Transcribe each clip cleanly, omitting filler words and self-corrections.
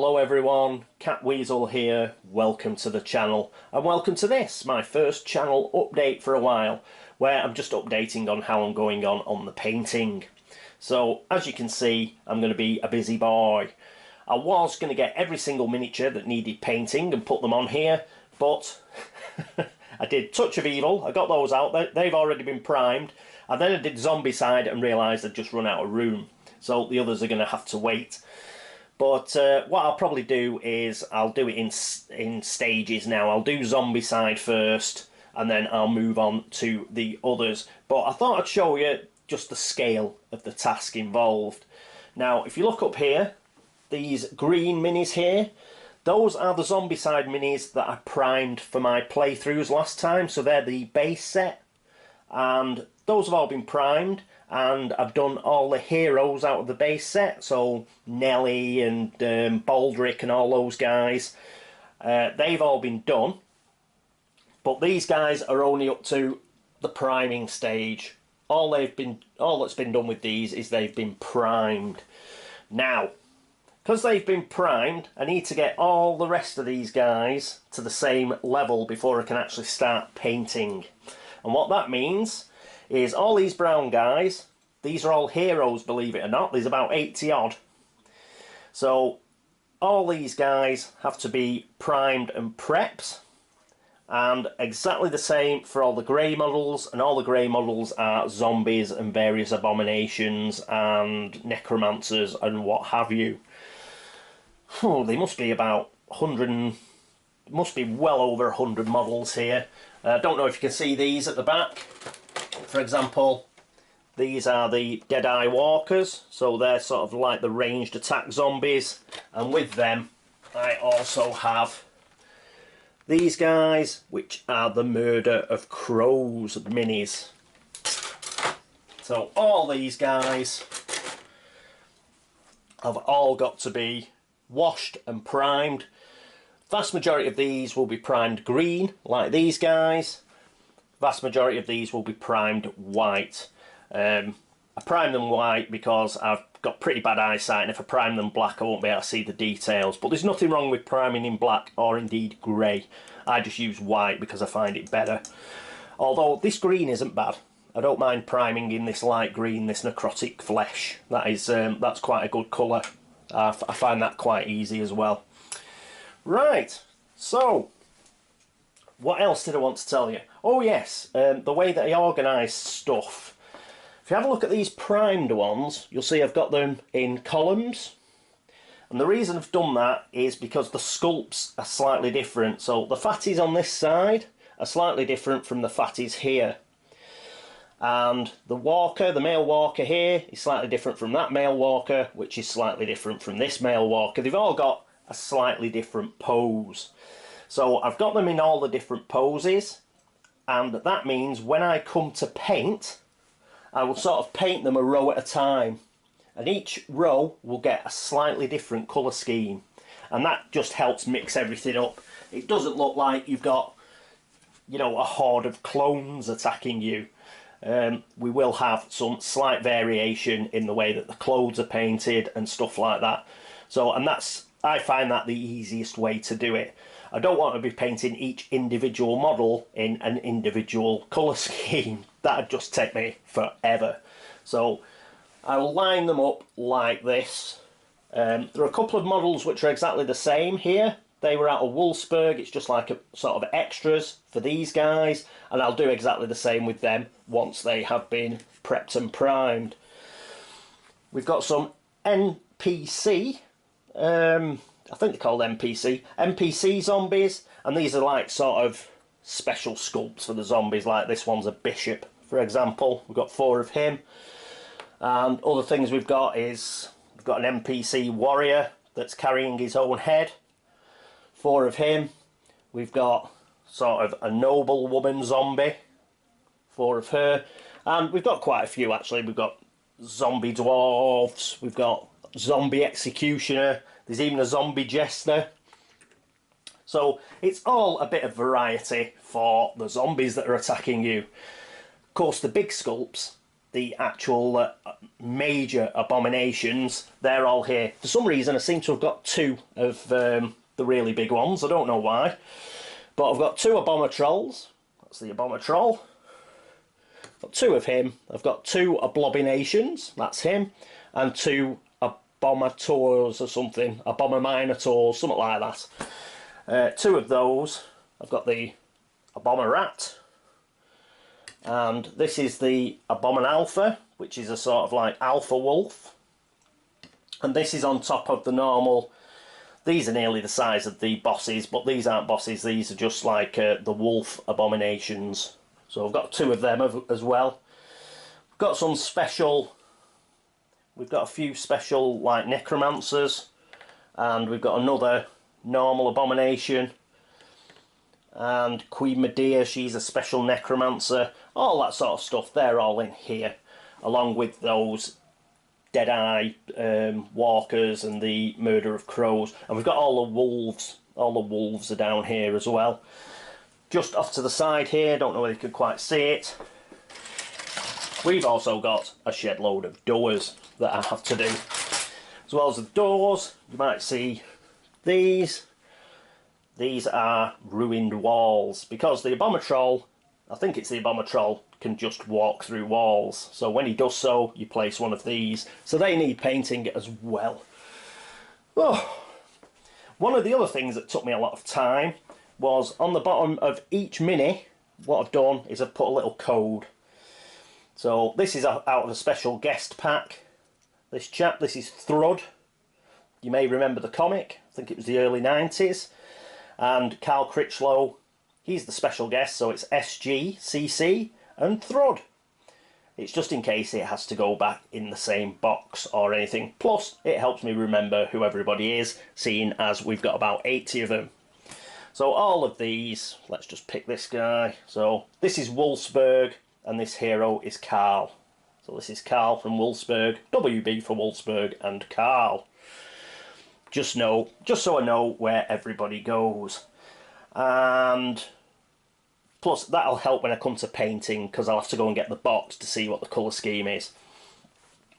Hello everyone, Catweazle here, welcome to the channel, and welcome to this, my first channel update for a while, where I'm just updating on how I'm going on the painting. So, as you can see, I'm going to be a busy boy. I was going to get every single miniature that needed painting and put them on here, but I did Touch of Evil, I got those out, they've already been primed, and then I did Zombicide and realised I'd just run out of room, so the others are going to have to wait. But what I'll probably do is I'll do it in stages now. I'll do Zombicide first, and then I'll move on to the others. But I thought I'd show you just the scale of the task involved. Now, if you look up here, these green minis here, those are the Zombicide minis that I primed for my playthroughs last time. So they're the base set, and those have all been primed. And I've done all the heroes out of the base set, so Nelly and Baldric and all those guys. They've all been done, but these guys are only up to the priming stage. All that's been done with these is they've been primed. Now, because they've been primed, I need to get all the rest of these guys to the same level before I can actually start painting. And what that means is all these brown guys, these are all heroes, believe it or not. There's about 80 odd. So all these guys have to be primed and prepped, and exactly the same for all the grey models, and all the grey models are zombies and various abominations and necromancers and what have you. They must be about 100, must be well over 100 models here. I don't know if you can see these at the back. For example, these are the Deadeye Walkers, so they're sort of like the ranged attack zombies, and with them I also have these guys, which are the Murder of Crows minis. So all these guys have all got to be washed and primed. Vast majority of these will be primed green, like these guys. Vast majority of these will be primed white. I prime them white because I've got pretty bad eyesight, and if I prime them black I won't be able to see the details. But there's nothing wrong with priming in black or indeed grey. I just use white because I find it better. Although this green isn't bad. I don't mind priming in this light green, this necrotic flesh. That's quite a good colour. I find that quite easy as well. Right, so what else did I want to tell you? Oh yes, the way that I organise stuff. If you have a look at these primed ones, you'll see I've got them in columns. And the reason I've done that is because the sculpts are slightly different. So the fatties on this side are slightly different from the fatties here. And the walker, the male walker here, is slightly different from that male walker, which is slightly different from this male walker. They've all got a slightly different pose. So I've got them in all the different poses, and that means when I come to paint, I will sort of paint them a row at a time, and each row will get a slightly different colour scheme, and that just helps mix everything up. It doesn't look like you've got, you know, a horde of clones attacking you. We will have some slight variation in the way that the clothes are painted and stuff like that. So, and I find that the easiest way to do it. I don't want to be painting each individual model in an individual colour scheme. That'd just take me forever. So I will line them up like this. There are a couple of models which are exactly the same here. They were out of Wolfsburg. It's just like a sort of extras for these guys, and I'll do exactly the same with them once they have been prepped and primed. We've got some NPC, I think they're called NPC zombies, and these are like sort of special sculpts for the zombies, like this one's a bishop, for example. We've got 4 of him, and other things we've got is we've got an NPC warrior that's carrying his own head, 4 of him. We've got sort of a noble woman zombie, 4 of her, and we've got quite a few actually. We've got zombie dwarves, we've got zombie executioner, there's even a zombie jester. So it's all a bit of variety for the zombies that are attacking you. Of course, the big sculpts the actual major abominations, they're all here. For some reason I seem to have got two of the really big ones, I don't know why. But I've got two Abomatrolls, that's the Abomatroll. I've got two of him, I've got two Abominations, that's him, and two Abomators or something, Abominators, something like that. Two of those, I've got the Abomarat, and this is the Abominalpha, which is a sort of like alpha wolf, and this is on top of the normal. These are nearly the size of the bosses, but these aren't bosses, these are just like the wolf abominations. So I've got two of them as well. We've got some special, we've got a few special like necromancers, and we've got another normal abomination, and Queen Medea, she's a special necromancer, all that sort of stuff, they're all in here, along with those Deadeye walkers and the murder of crows. And we've got all the wolves are down here as well. Just off to the side here, don't know whether you can quite see it, we've also got a shed load of doors that I have to do. As well as the doors, you might see these are ruined walls, because the Abomatroll, I think it's the Abomatroll, can just walk through walls. So when he does so, you place one of these. So they need painting as well. Oh. One of the other things that took me a lot of time was on the bottom of each mini, what I've done is I've put a little code. So this is out of a special guest pack. This chap, this is Thrud. You may remember the comic, I think it was the early 90s. And Carl Critchlow, he's the special guest, so it's SG, CC, and Thrud. It's just in case it has to go back in the same box or anything. Plus, it helps me remember who everybody is, seeing as we've got about 80 of them. So all of these, let's just pick this guy. So this is Wolfsburg, and this hero is Carl. So this is Carl from Wolfsburg, WB for Wolfsburg, and Carl. Just so I know where everybody goes. And plus that'll help when I come to painting, because I'll have to go and get the box to see what the colour scheme is.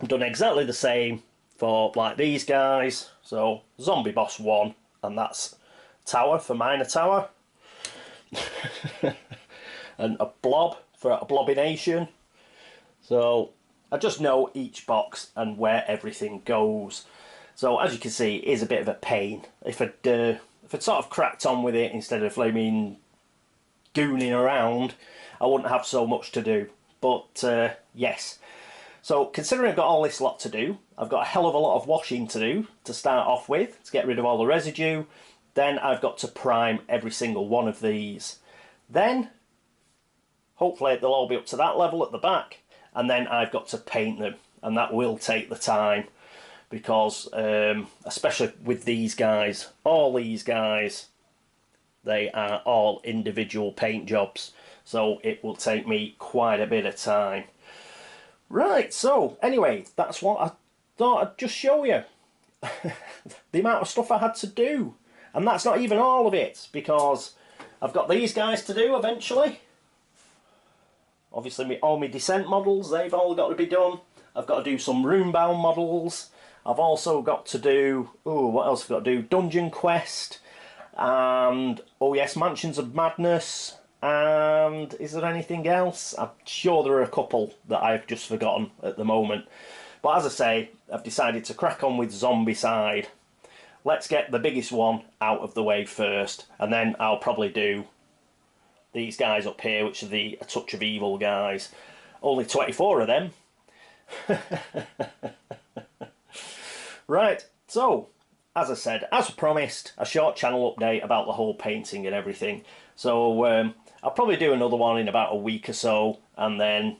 I've done exactly the same for like these guys. So Zombie Boss 1, and that's Tower for Minotaur. And a Blob for Abomination. So I just know each box and where everything goes. So as you can see, it is a bit of a pain. If I'd sort of cracked on with it instead of gooning around, I wouldn't have so much to do. But yes. So considering I've got all this lot to do, I've got a hell of a lot of washing to do to start off with, to get rid of all the residue. Then I've got to prime every single one of these. Then, hopefully they'll all be up to that level at the back. And then I've got to paint them. And that will take the time. Because, especially with these guys, all these guys, they are all individual paint jobs. So it will take me quite a bit of time. Right, so anyway, that's what I thought I'd just show you. The amount of stuff I had to do. And that's not even all of it, because I've got these guys to do eventually. Obviously all my descent models, they've all got to be done. I've got to do some room-bound models. I've also got to do, what else have I got to do? Dungeon Quest, and, oh yes, Mansions of Madness, and is there anything else? I'm sure there are a couple that I've just forgotten at the moment. But as I say, I've decided to crack on with Zombicide. Let's get the biggest one out of the way first, and then I'll probably do these guys up here, which are the A Touch of Evil guys. Only 24 of them. Right, so, as I said, as promised, a short channel update about the whole painting and everything. So, I'll probably do another one in about a week or so, and then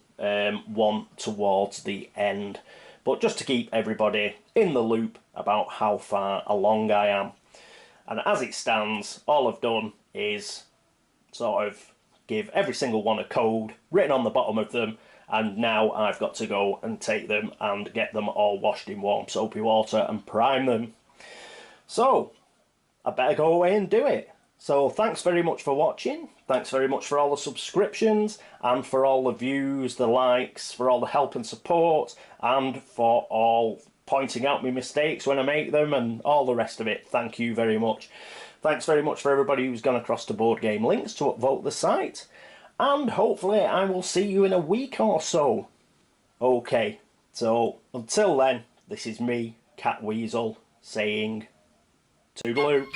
one towards the end. But just to keep everybody in the loop about how far along I am. And as it stands, all I've done is sort of give every single one a code written on the bottom of them, and now I've got to go and take them and get them all washed in warm soapy water and prime them. So I better go away and do it. So thanks very much for watching. Thanks very much for all the subscriptions and for all the views, the likes, for all the help and support, and for all pointing out my mistakes when I make them and all the rest of it. Thank you very much. Thanks very much for everybody who's gone across to Board Game Links to upvote the site. And hopefully I will see you in a week or so. Okay, so until then, this is me, Catweazle, saying toodaloo.